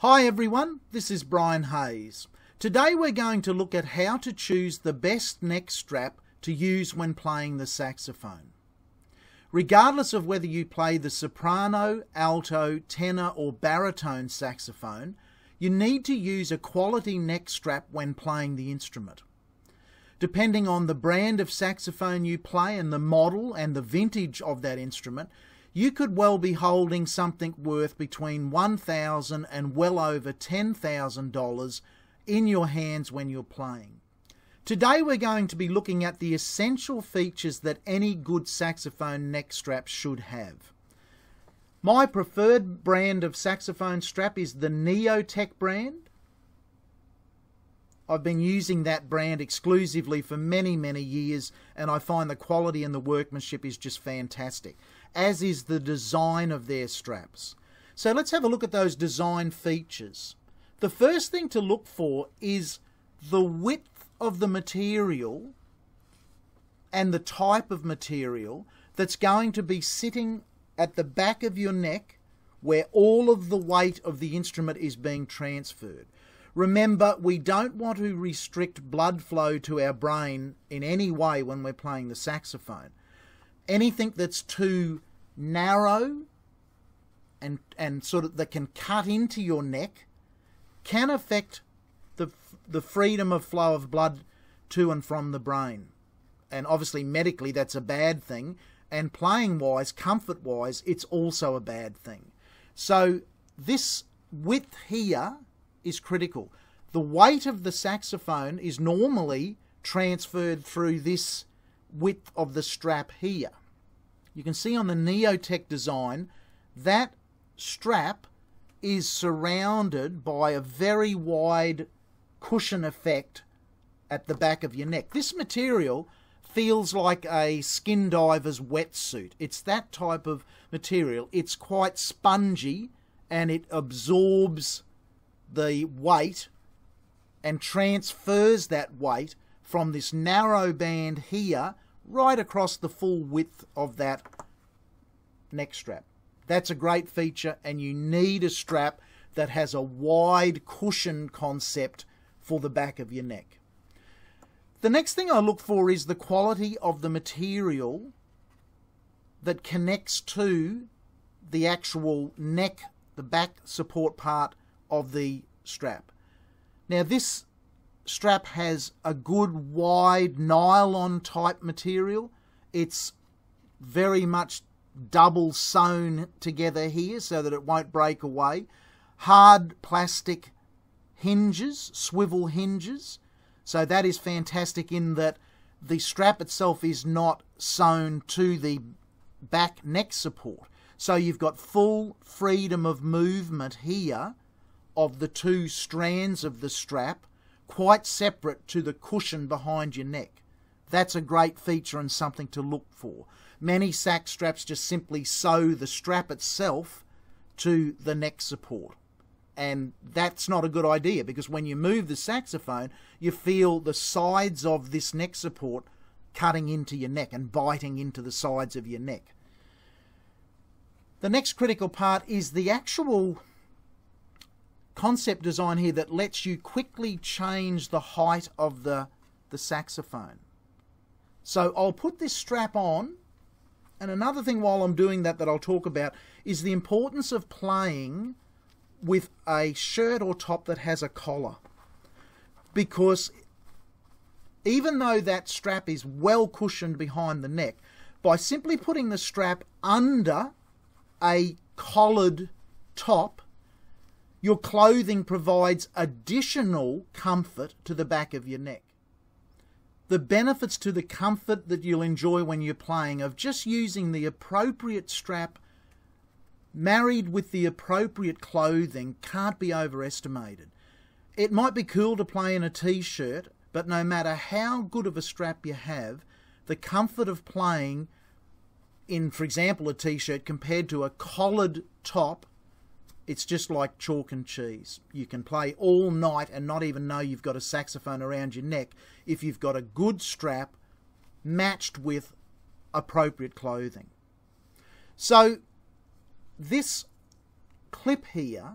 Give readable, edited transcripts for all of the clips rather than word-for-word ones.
Hi everyone, this is Brian Hayes. Today we're going to look at how to choose the best neck strap to use when playing the saxophone. Regardless of whether you play the soprano, alto, tenor or baritone saxophone, you need to use a quality neck strap when playing the instrument. Depending on the brand of saxophone you play and the model and the vintage of that instrument, you could well be holding something worth between $1,000 and well over $10,000 in your hands when you're playing. Today we're going to be looking at the essential features that any good saxophone neck strap should have. My preferred brand of saxophone strap is the Neotech brand. I've been using that brand exclusively for many years, and I find the quality and the workmanship is just fantastic, as is the design of their straps. So let's have a look at those design features. The first thing to look for is the width of the material and the type of material that's going to be sitting at the back of your neck where all of the weight of the instrument is being transferred. Remember, we don't want to restrict blood flow to our brain in any way when we're playing the saxophone. Anything that's too narrow and sort of that can cut into your neck can affect the freedom of flow of blood to and from the brain. And obviously medically that's a bad thing, and playing wise, comfort wise, it's also a bad thing. So this width here is critical. The weight of the saxophone is normally transferred through this width of the strap here. You can see on the Neotech design that strap is surrounded by a very wide cushion effect at the back of your neck. This material feels like a skin diver's wetsuit. It's that type of material. It's quite spongy and it absorbs the weight and transfers that weight from this narrow band here right across the full width of that neck strap. That's a great feature, and you need a strap that has a wide cushion concept for the back of your neck. The next thing I look for is the quality of the material that connects to the actual neck, the back support part of the strap. Now this strap has a good wide nylon type material. It's very much double sewn together here so that it won't break away. Hard plastic hinges, swivel hinges. So that is fantastic in that the strap itself is not sewn to the back neck support. So you've got full freedom of movement here of the two strands of the strap, quite separate to the cushion behind your neck. That's a great feature and something to look for. Many sax straps just simply sew the strap itself to the neck support. And that's not a good idea, because when you move the saxophone, you feel the sides of this neck support cutting into your neck and biting into the sides of your neck. The next critical part is the actual concept design here that lets you quickly change the height of the saxophone. So I'll put this strap on, and another thing while I'm doing that I'll talk about is the importance of playing with a shirt or top that has a collar. Because even though that strap is well cushioned behind the neck, by simply putting the strap under a collared top, your clothing provides additional comfort to the back of your neck. The benefits to the comfort that you'll enjoy when you're playing of just using the appropriate strap married with the appropriate clothing can't be overestimated. It might be cool to play in a t-shirt, but no matter how good of a strap you have, the comfort of playing in, for example, a t-shirt compared to a collared top, it's just like chalk and cheese. You can play all night and not even know you've got a saxophone around your neck if you've got a good strap matched with appropriate clothing. So this clip here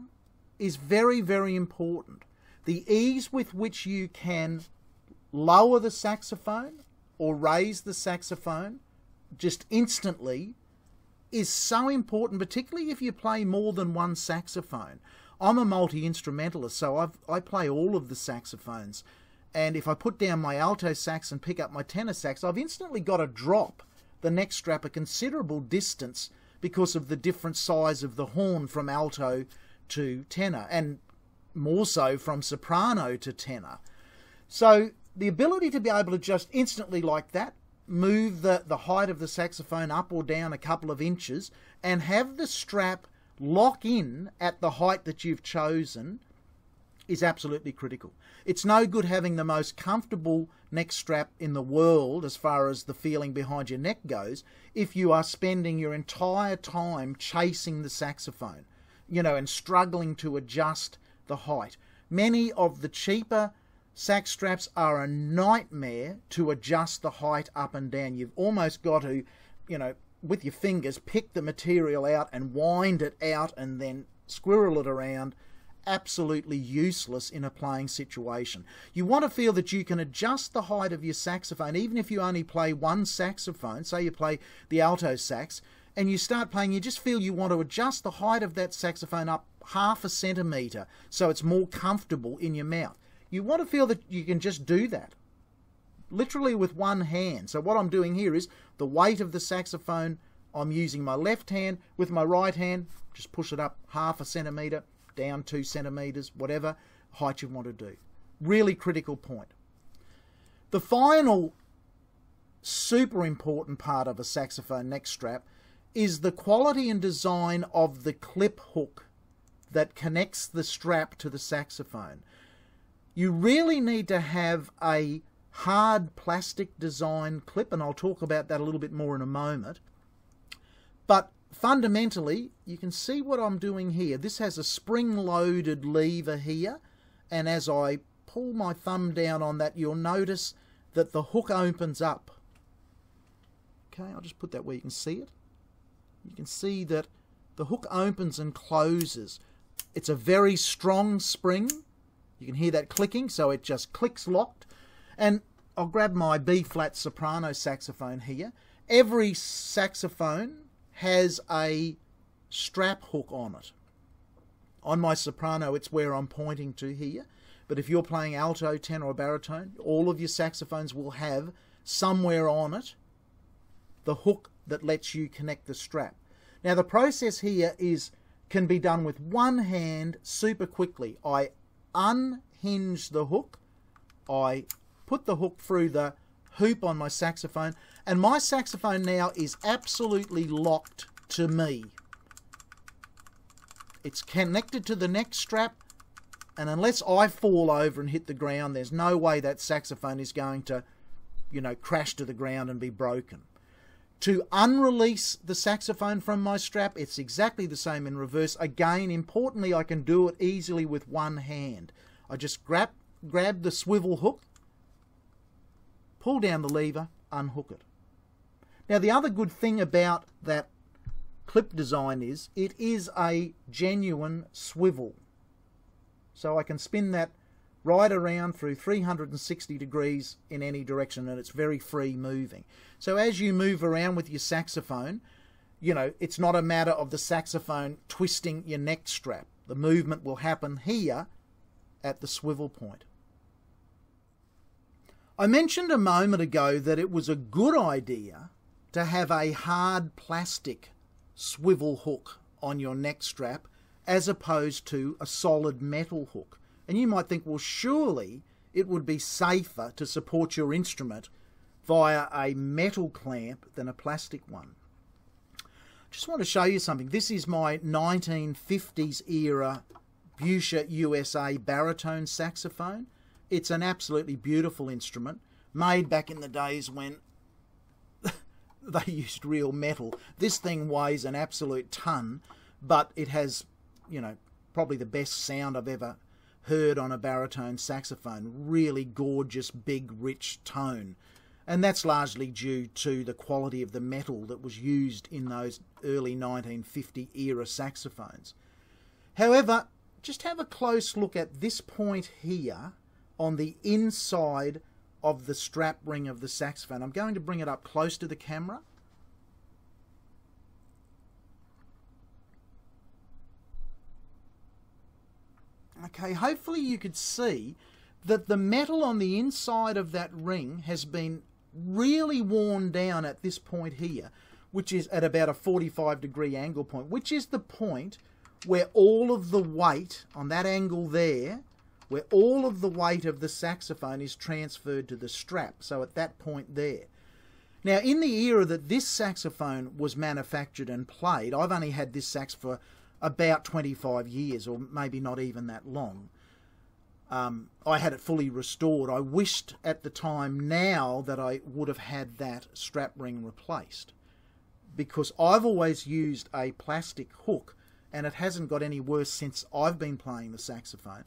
is very, very important. The ease with which you can lower the saxophone or raise the saxophone just instantly is so important, particularly if you play more than one saxophone. I'm a multi-instrumentalist, so I play all of the saxophones. And if I put down my alto sax and pick up my tenor sax, I've instantly got to drop the neck strap a considerable distance because of the different size of the horn from alto to tenor, and more so from soprano to tenor. So the ability to be able to just instantly like that move the height of the saxophone up or down a couple of inches and have the strap lock in at the height that you've chosen is absolutely critical. It's no good having the most comfortable neck strap in the world as far as the feeling behind your neck goes if you are spending your entire time chasing the saxophone, you know, and struggling to adjust the height. Many of the cheaper sax straps are a nightmare to adjust the height up and down. You've almost got to, you know, with your fingers pick the material out and wind it out and then squirrel it around. Absolutely useless in a playing situation. You want to feel that you can adjust the height of your saxophone even if you only play one saxophone. Say you play the alto sax and you start playing, you just feel you want to adjust the height of that saxophone up 1/2 centimetre so it's more comfortable in your mouth. You want to feel that you can just do that literally with one hand. So what I'm doing here is the weight of the saxophone, I'm using my left hand. With my right hand, just push it up 1/2 centimetre, down 2 centimetres, whatever height you want to do. Really critical point. The final super important part of a saxophone neck strap is the quality and design of the clip hook that connects the strap to the saxophone. You really need to have a hard plastic design clip, and I'll talk about that a little bit more in a moment. But fundamentally, you can see what I'm doing here. This has a spring-loaded lever here, and as I pull my thumb down on that, you'll notice that the hook opens up. Okay, I'll just put that where you can see it. You can see that the hook opens and closes. It's a very strong spring. You can hear that clicking, so it just clicks locked. And I'll grab my B-flat soprano saxophone here. Every saxophone has a strap hook on it. On my soprano, it's where I'm pointing to here. But if you're playing alto, tenor, or baritone, all of your saxophones will have somewhere on it the hook that lets you connect the strap. Now the process here can be done with one hand super quickly. I unhinge the hook, I put the hook through the hoop on my saxophone, and my saxophone now is absolutely locked to me. It's connected to the neck strap, and unless I fall over and hit the ground, there's no way that saxophone is going to, you know, crash to the ground and be broken. To unrelease the saxophone from my strap, it's exactly the same in reverse. Again, importantly, I can do it easily with one hand. I just grab the swivel hook, pull down the lever, unhook it. Now, the other good thing about that clip design is it is a genuine swivel. So I can spin that right around through 360 degrees in any direction, and it's very free moving. So as you move around with your saxophone, you know, it's not a matter of the saxophone twisting your neck strap. The movement will happen here at the swivel point. I mentioned a moment ago that it was a good idea to have a hard plastic swivel hook on your neck strap as opposed to a solid metal hook. And you might think, well, surely it would be safer to support your instrument via a metal clamp than a plastic one. Just want to show you something. This is my 1950s era Buscher USA baritone saxophone. It's an absolutely beautiful instrument, made back in the days when they used real metal. This thing weighs an absolute ton, but it has, you know, probably the best sound I've ever heard on a baritone saxophone. Really gorgeous, big, rich tone. And that's largely due to the quality of the metal that was used in those early 1950 era saxophones. However, just have a close look at this point here on the inside of the strap ring of the saxophone. I'm going to bring it up close to the camera. Okay, hopefully you could see that the metal on the inside of that ring has been really worn down at this point here, which is at about a 45-degree angle point, which is the point where all of the weight on that angle there, where all of the weight of the saxophone is transferred to the strap. So at that point there. Now, in the era that this saxophone was manufactured and played, I've only had this sax for about 25 years, or maybe not even that long. I had it fully restored. I wished at the time now that I would have had that strap ring replaced, because I've always used a plastic hook, and it hasn't got any worse since I've been playing the saxophone.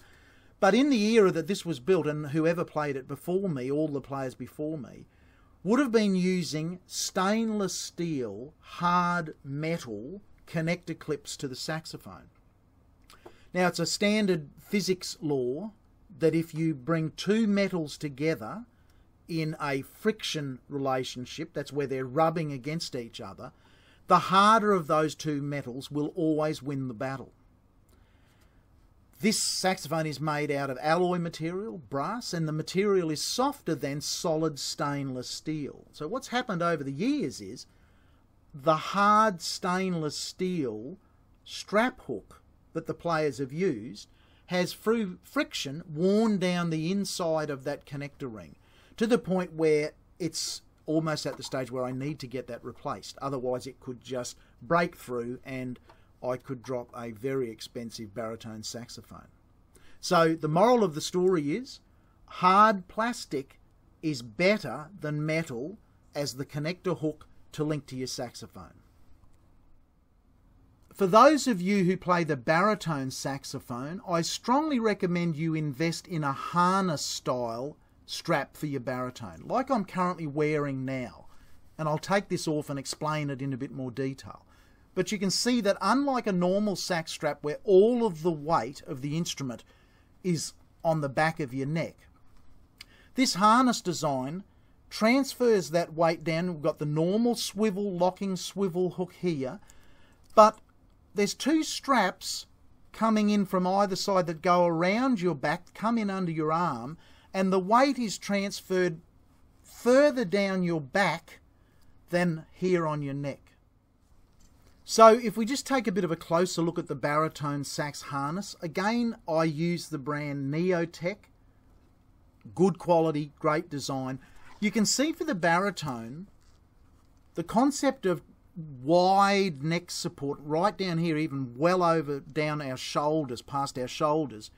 But in the era that this was built, and whoever played it before me, all the players before me, would have been using stainless steel, hard metal connector clips to the saxophone. Now, it's a standard physics law that if you bring two metals together in a friction relationship, that's where they're rubbing against each other, the harder of those two metals will always win the battle. This saxophone is made out of alloy material, brass, and the material is softer than solid stainless steel. So what's happened over the years is the hard stainless steel strap hook that the players have used has, through friction, worn down the inside of that connector ring to the point where it's almost at the stage where I need to get that replaced. Otherwise it could just break through and I could drop a very expensive baritone saxophone. So the moral of the story is hard plastic is better than metal as the connector hook to link to your saxophone. For those of you who play the baritone saxophone, I strongly recommend you invest in a harness style strap for your baritone, like I'm currently wearing now. And I'll take this off and explain it in a bit more detail. But you can see that unlike a normal sax strap where all of the weight of the instrument is on the back of your neck, this harness design transfers that weight down. We've got the normal swivel, locking swivel hook here, but there's two straps coming in from either side that go around your back, come in under your arm, and the weight is transferred further down your back than here on your neck. So if we just take a bit of a closer look at the baritone sax harness, again I use the brand Neotech. Good quality, great design. You can see for the baritone, the concept of wide neck support right down here, even well over down our shoulders, past our shoulders,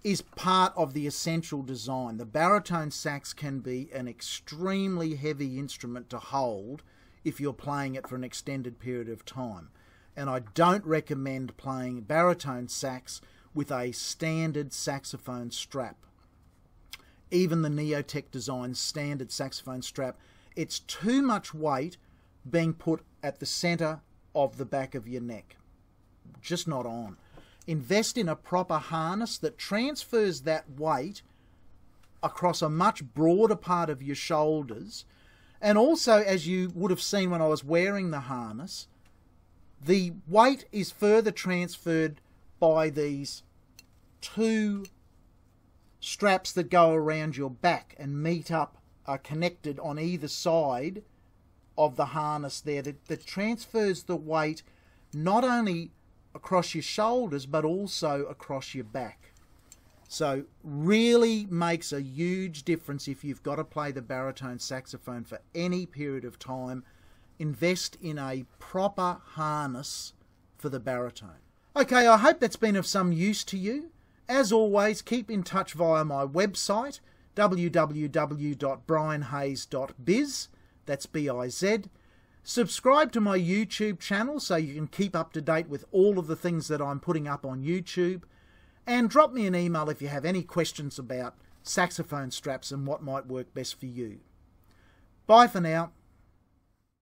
is part of the essential design. The baritone sax can be an extremely heavy instrument to hold if you're playing it for an extended period of time. And I don't recommend playing baritone sax with a standard saxophone strap. Even the Neotech design standard saxophone strap, it's too much weight being put at the center of the back of your neck. Just not on. Invest in a proper harness that transfers that weight across a much broader part of your shoulders. And also, as you would have seen when I was wearing the harness, the weight is further transferred by these two straps that go around your back and meet up, are connected on either side of the harness there, that transfers the weight not only across your shoulders but also across your back. So really makes a huge difference if you've got to play the baritone saxophone for any period of time. Invest in a proper harness for the baritone. Okay, I hope that's been of some use to you. As always, keep in touch via my website, www.brianhayes.biz. That's B-I-Z. Subscribe to my YouTube channel so you can keep up to date with all of the things that I'm putting up on YouTube. And drop me an email if you have any questions about saxophone straps and what might work best for you. Bye for now.